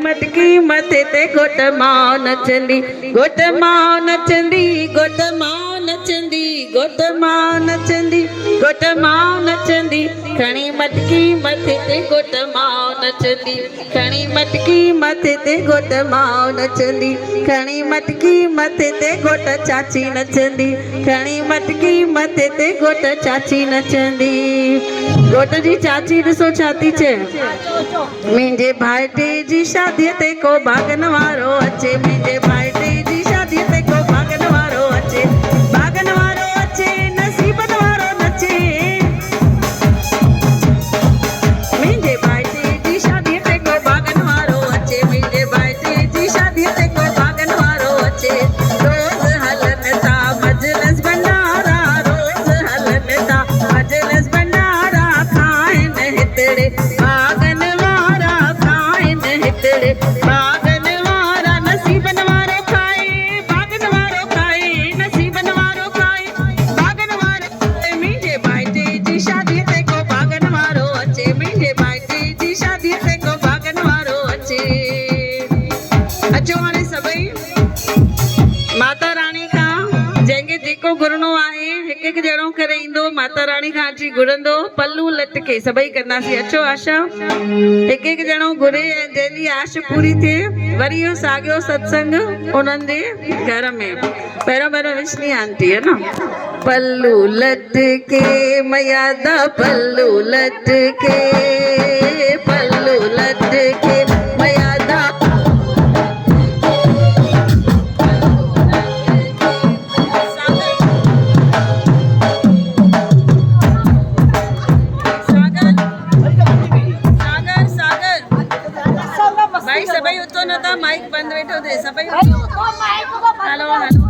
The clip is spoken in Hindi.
मटकी मथे ते घोट मां नचंदी, घोट मां नचंदी, घोट मां नचंदी, घोट मां नचंदी, घोट मां नचंदी, खणी मटकी मथे ते घोट मां नचंदी, खणी मटकी मथे ते घोट मां नचंदी, खणी मटकी मथे ते घोट चाची नचंदी, खणी मटकी मथे ते घोट चाची नचंदी। घोट जी चाची ॾिसो छा थी चए, मुंहिंजे भाइटे जी शादीअ ते को भागन वारो अचे, मुंहिंजे भाइटे जी शादीअ ते को भागन वारो अचे, भागन वारो अचे, नसीबन वारो नचे, मुंहिंजे भाइटे जी शादीअ ते को भागन वारो अचे, मुंहिंजे भाइटे जी शादीअ ते को भागन वारो अचे, रोज़ हलन था मजलिस भंडारा, रोज़ हलन था मजलिस भंडारा, खाइनि हितड़े भागन वारा, खाइनि हितड़े भागन वारा, नसीबन वारो खाए, भागन वारो खाए, नसीबन वारो खाए, भागन वारो खाए, मुंहिंजे भाइटे जी शादीअ ते को भागन वारो अचे, मुंहिंजे भाइटे जी शादीअ ते को भागन वारो अचे। अचो हाणे सभई माता रानी खां जंहिंखे जेको घुरणो आहे हिकु हिकु ॼणो करे ईंदो, माता रानी खां अची घुरंदो, पल्लू लटके सभई कंदासीं। अचो आशा, हिकु हिकु ॼणो घुरे ऐं जंहिंजी आश पूरी थिए वरी इहो साॻियो सत्संग उन्हनि जे घर में। पहिरियों विष्णी आंटी है न, पल्लू लटके मयादा पल्लू लटके, पल्लू लटके मयादा भाई सभई उतो न था, माइक बंद वेठो थे सभई। Hello hello